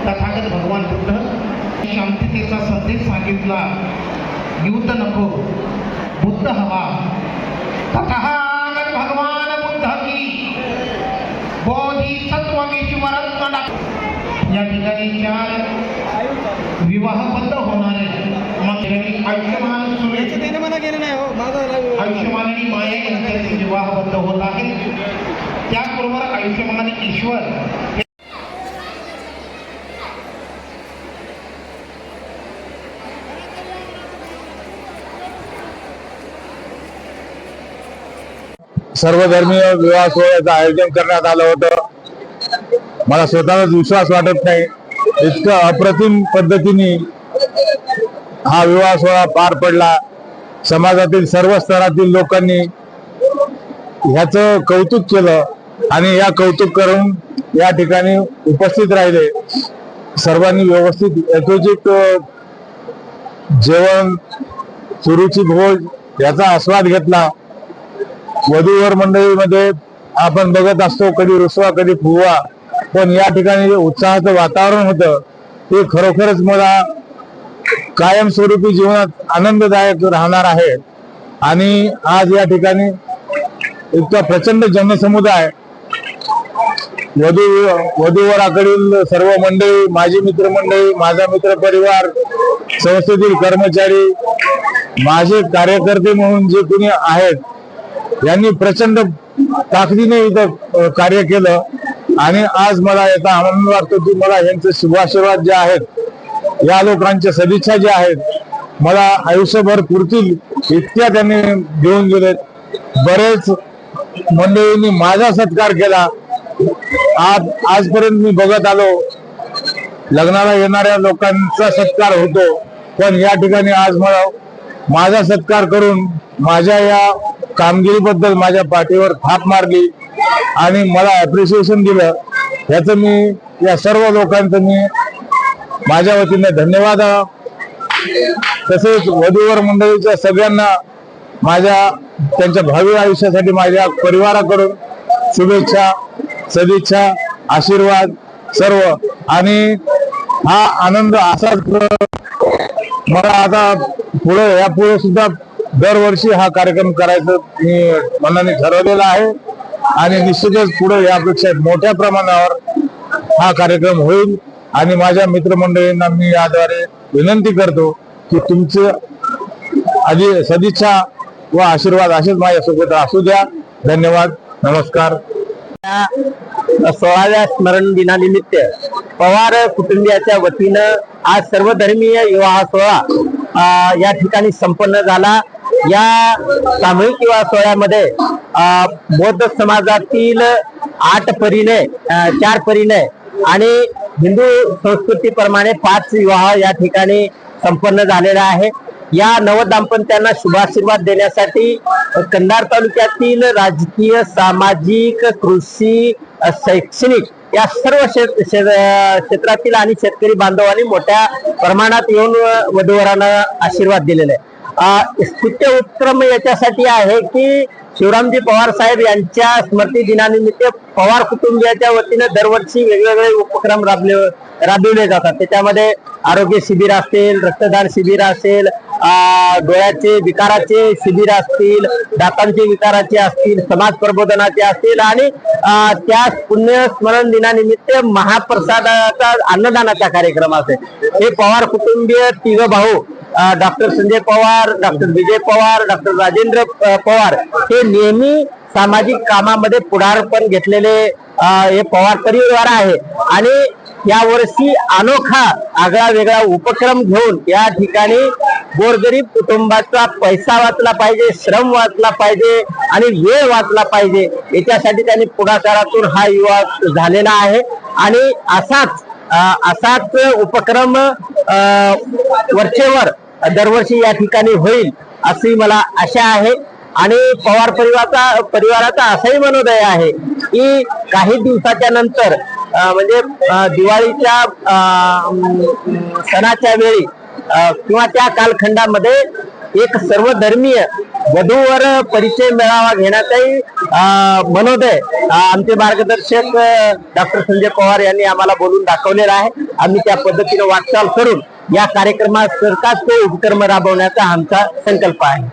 तथागत भगवान बुद्ध शांततेचा संदेश सांगितला, युद्ध नको बुद्ध हवा। तथागत भगवान बुद्ध की बोधिसत्वमेश्वर। या ठिकाणी 4 विवाहबद्ध होणारे आयुष्यमान आयुष्यमान आणि माया यांच्याशी विवाहबद्ध होत आहेत। त्याचबरोबर आयुष्यमान आणि ईश्वर सर्वधर्मीय विवाह सोहळ्याचं आयोजन करण्यात आलं होतं। मला स्वतःच विश्वास वाटत नाही, इतकं अप्रतिम पद्धतीने हा विवाह सोहळा पार पडला। समाजातील सर्व स्तरातील लोकांनी ह्याचं कौतुक केलं आणि या कौतुक करून या ठिकाणी उपस्थित राहिले। सर्वांनी व्यवस्थित यथोचित जेवण, सुरुची भोज याचा आस्वाद घेतला। वधूवर मंडळीमध्ये आपण बघत असतो कधी रुसवा कधी फुगवा, पण या ठिकाणी जे उत्साहाचं वातावरण होतं ते खरोखरच मला कायमस्वरूपी जीवनात आनंददायक राहणार आहे। आणि आज या ठिकाणी इतका प्रचंड जनसमुदाय, वधूवराकडील सर्व मंडळी, माझी मित्रमंडळी, माझा मित्र परिवार, संस्थेतील कर्मचारी, माझे कार्यकर्ते म्हणून जे कोणी आहेत यांनी प्रचंड ताकदीने इथं कार्य केलं। आणि आज मला याचा आनंद वाटतो की मला यांचे शुभाशीर्वाद जे आहेत, या लोकांच्या सदिच्छा ज्या आहेत मला आयुष्यभर पुरतील इतक्या त्यांनी घेऊन गेलेत। बरेच मंडळींनी माझा सत्कार केला। आजपर्यंत मी बघत आलो लग्नाला येणाऱ्या लोकांचा सत्कार होतो, पण या ठिकाणी आज मला माझा सत्कार करून माझ्या या कामगिरीबद्दल माझ्या पाठीवर थाप मारली आणि मला अप्रिशिएशन दिलं। याचं मी या सर्व लोकांचं मी माझ्या वतीने धन्यवाद। तसेच वधूवर मंडळीच्या सगळ्यांना माझ्या त्यांच्या भावी आयुष्यासाठी माझ्या परिवाराकडून शुभेच्छा, सदिच्छा, आशीर्वाद सर्व। आणि हा आनंद असाच मला आता पुढे सुद्धा दरवर्षी हा कार्यक्रम करायचं मी मनाने ठरवलेला आहे आणि निश्चितच पुढे यापेक्षा मोठ्या प्रमाणावर हा कार्यक्रम होईल। आणि माझ्या मित्रमंडळींना मी याद्वारे विनंती करतो की तुमचे आधी सदिच्छा व आशीर्वाद असेच माझ्यासोबत असू द्या। धन्यवाद, नमस्कार। 16व्या स्मरण दिनानिमित्त पवार कुटुंबियाच्या वतीनं आज सर्वधर्मीय विवाह सोहळा या ठिकाणी संपन्न झाला। या सामूहिक विवाह सोहळ्यामध्ये बौद्ध समाजातील 8 परिणय, 4 परिणय आणि हिंदू संस्कृतीप्रमाणे 5 विवाह या ठिकाणी संपन्न झालेला आहे। या नवदाम्पत्यांना शुभाशीर्वाद देण्यासाठी कंधार तालुक्यातील राजकीय, सामाजिक, कृषी, शैक्षणिक या सर्व क्षेत्रातील आणि शेतकरी बांधवांनी मोठ्या प्रमाणात येऊन वधूवरांना आशीर्वाद दिलेला आहे। स्तुत्य उत्क्रम याच्यासाठी आहे की शिवरामजी पवार साहेब यांच्या स्मृती दिनानिमित्त पवार कुटुंबियाच्या वतीने दरवर्षी वेगवेगळे उपक्रम राबविले जातात। त्याच्यामध्ये आरोग्य शिबिर असतील, रक्तदान शिबिर असेल, डोळ्याचे विकाराचे शिबिर असतील, दातांचे विकाराचे असतील, समाज प्रबोधनाचे असतील आणि त्या पुण्य स्मरण दिनानिमित्त महाप्रसादाचा अन्नदानाचा कार्यक्रम असेल। हे पवार कुटुंबीय 3 भाऊ doctor Sanjay Pawar, doctor Vijay Pawar, doctor Rajendra Pawar हे नेहमी सामाजिक कामामध्ये पुढारपण घेतलेले हे पवार परिवार आहे। आणि यावर्षी अनोखा आगळा वेगळा उपक्रम घेऊन या ठिकाणी गोरगरीब कुटुंबाचा पैसा वाचला पाहिजे, श्रम वाचला पाहिजे आणि वेळ वाचला पाहिजे, याच्यासाठी त्यांनी पुढाकारातून हा विवाह झालेला आहे। आणि असाच उपक्रम वरचेवर दरवर्षी या ठिकाणी होईल अशी मला आशा आहे। आणि पवार परिवाराचा असाही मनोदय आहे की काही दिवसाच्या नंतर म्हणजे दिवाळीच्या सणाच्या वेळी किंवा त्या कालखंडामध्ये एक सर्वधर्मीय वधूवर परिचय मेळावा घेण्याचाही मनोदय आमचे मार्गदर्शक डॉक्टर संजय पवार यांनी आम्हाला बोलून दाखवलेला आहे. आम्ही त्या पद्धतीने वाटचाल करून या कार्यक्रमात सरकारचे उपक्रम राबवण्याचा आमचा संकल्प आहे.